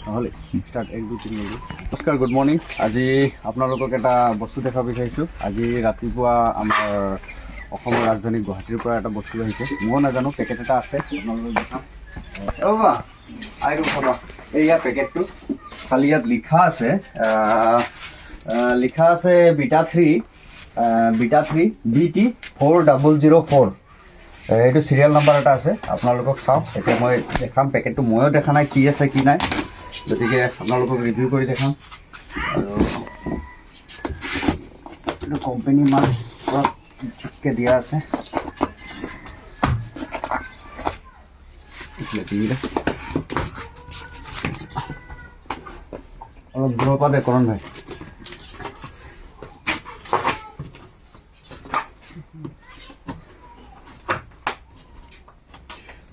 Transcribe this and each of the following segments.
নহ'লে ষ্টাৰ্ট 1 2 3 নমস্কাৰ, good morning. আজি আপোনালোকক এটা বস্তু দেখাব বিচাৰিছোঁ। আজি ৰাতিপুৱা আমাৰ অসমৰ ৰাজধানী গুৱাহাটীৰ পৰা এটা বস্তু আহিছে। ময়ো নাজানো, পেকেট এটা আছে, আপোনালোকক দেখাম। এইয়া পেকেটটো খালি ইয়াত লিখা আছে বিটা 3 BT 4004। এইটো চিৰিয়েল নাম্বাৰ এটা আছে, আপোনালোকক চাওক। এতিয়া মই দেখাম পেকেটটো, ময়ো দেখা নাই কি আছে কি নাই, গতিকে আপোনালোকক ৰিভিউ কৰি দেখাম। আৰু এইটো কোম্পানী মাল ঠিককৈ দিয়া আছে। অলপ দূৰৰ পৰা দে কৰণ ভাই।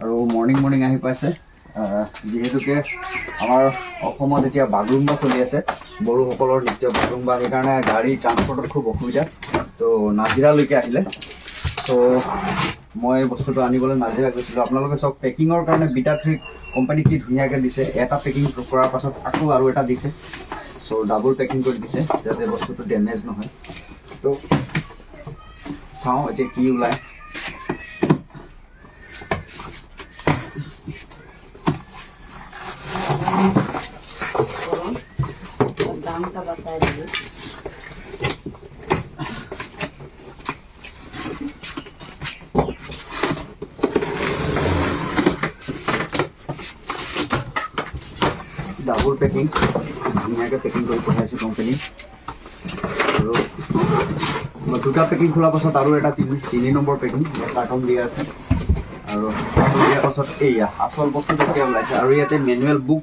আৰু মৰ্ণিং আহি পাইছে, যিহেতুকে আমাৰ অসমত এতিয়া বাগৰুম্বা চলি আছে, বড়োসকলৰ নৃত্য বাগৰুম্বা, সেইকাৰণে গাড়ী ট্ৰান্সপৰ্টত খুব অসুবিধা। তো নাজিৰালৈকে আহিলে, চ' মই বস্তুটো আনিবলৈ নাজিৰা গৈছিলোঁ। আপোনালোকে চব পেকিঙৰ কাৰণে বিটা 3 কোম্পানী কি ধুনীয়াকৈ দিছে। এটা পেকিং কৰাৰ পাছত আকৌ আৰু এটা দিছে, চ' ডাবল পেকিং কৰি দিছে যাতে বস্তুটো ডেমেজ নহয়। তো চাওঁ এতিয়া কি ওলায়। दाम का बता दीजिए। ডাবল পেকিং ধুনীয়াকৈ পেকিং কৰি পঠাইছোঁ কোম্পানী। আৰু দুটা পেকিং খোলাৰ পাছত আৰু এটা 3 নম্বৰ পেকিং কাৰ্টন দিয়া আছে। আৰু দিয়াৰ পাছত এইয়া আচল বস্তু কেতিয়া ওলাইছে। আৰু ইয়াতে মেনুৱেল বুক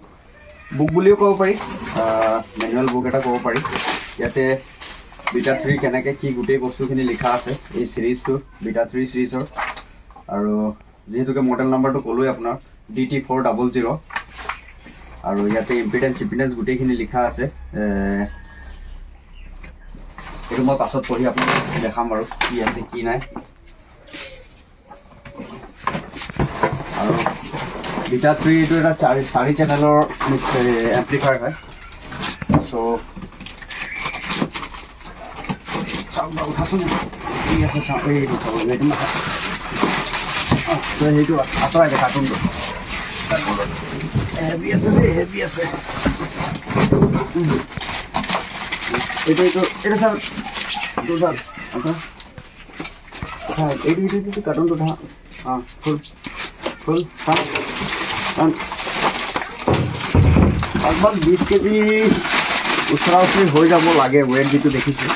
বুলিও ক'ব পাৰি, মেনুৱেল বুক এটা ক'ব পাৰি। ইয়াতে বিটা 3 কেনেকৈ কি গোটেই বস্তুখিনি লিখা আছে, এই চিৰিজটো বিটা 3 চিৰিজৰ। আৰু যিহেতুকে মডেল নাম্বাৰটো ক'লোৱেই আপোনাৰ DT 400। আৰু ইয়াতে ইম্পিডেঞ্চ গোটেইখিনি লিখা আছে। এইটো মই পাছত পঢ়ি আপোনাক দেখাম বাৰু কি আছে কি নাই। আৰু বিটা 3 এইটো এটা 4 চেনেলৰ এম্প্লিফায়াৰ হয়। চ' চাওক বাৰু, উঠাচোন ঠিক আছে, চাওঁ এইটো চাব এইটো নাখাওঁ। সেইটো আঁতৰাই দে কাৰ্টুনটো, হেভি আছে দেই, হেভি আছে। এইটো চাওক, এইটো কাৰ্টুনটো ধৰা। ফুল लगभग 20 কেজি ওচৰা ওচৰি হৈ যাব লাগে, ৱেট যিটো দেখিছোঁ।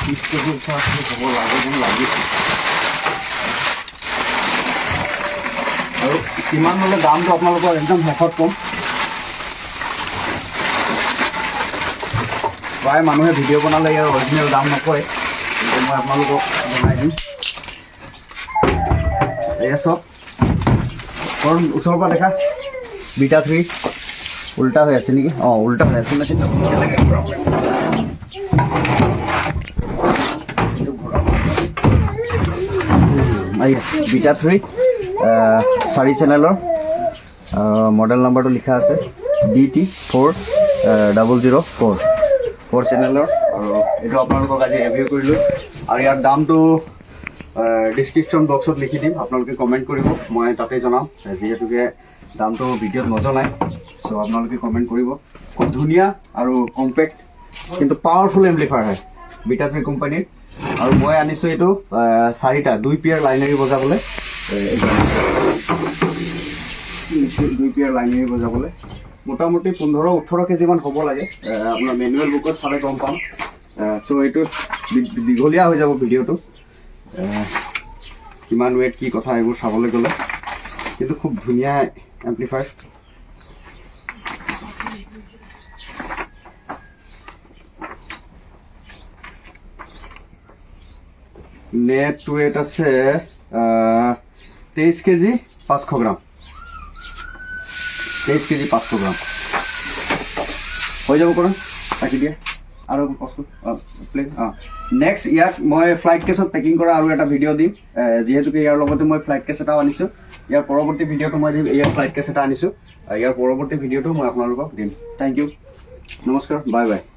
20 কেজি ওচৰা ওচৰি হ'ব লাগে যেন লাগিছে। আৰু কিমান হ'লে দামটো আপোনালোকৰ একদম শেষত ক'ম। প্ৰায় মানুহে ভিডিঅ' বনালে ইয়াৰ অৰিজিনেল দাম নকয়, কিন্তু মই আপোনালোকক জনাই দিম। এয়া চব ওচৰৰ পৰা দেখা বিটা 3 উল্টা হৈ আছে নেকি? উল্টা হৈ আছে মেচিনটো। বিটা 3 4 চেনেলৰ মডেল নাম্বাৰটো লিখা আছে DT 4004 4 চেনেলৰ। আৰু এইটো আপোনালোকক আজি ৰিভিউ কৰিলোঁ। আৰু ইয়াৰ দামটো ডিছক্ৰিপশ্যন বক্সত লিখি দিম, আপোনালোকে কমেণ্ট কৰিব, মই তাতে জনাম। যিহেতুকে দামটো ভিডিঅ'ত নজনায়, চ' আপোনালোকে কমেণ্ট কৰিব। খুব ধুনীয়া আৰু কম্পেক্ট কিন্তু পাৱাৰফুল এম্প্লিফায়াৰ হয় বিটা 3 কোম্পানীৰ। আৰু মই আনিছোঁ এইটো 2 পেয়াৰ লাইনেৰী বজাবলৈ, 2 পেয়াৰ লাইনেৰী বজাবলৈ মোটামুটি 15-18 কেজিমান হ'ব লাগে। আপোনাৰ মেনুৱেল বুকত চালে গম পাম। চ' এইটো দীঘলীয়া হৈ যাব ভিডিঅ'টো, কিমান ৱেট কি কথা এইবোৰ চাবলৈ গ'লে, কিন্তু খুব ধুনীয়া এম্প্লিফায়াৰ। নেট ৱেট আছে 23 কেজি 500 গ্ৰাম। 23 কেজি 500 গ্ৰাম হৈ যাব কৰা, ৰাখি দিয়ে। আৰু নেক্সট ইয়াক মই ফ্লাইট কেছত পেকিং কৰা আৰু এটা ভিডিঅ' দিম যিহেতুকে ইয়াৰ লগতে মই ফ্লাইট কেছ এটাও আনিছোঁ ইয়াৰ পৰৱৰ্তী ভিডিঅ'টো মই দিম ইয়াৰ ফ্লাইট কেছ এটা আনিছোঁ ইয়াৰ পৰৱৰ্তী ভিডিঅ'টো মই আপোনালোকক দিম থেংক ইউ নমস্কাৰ বাই বাই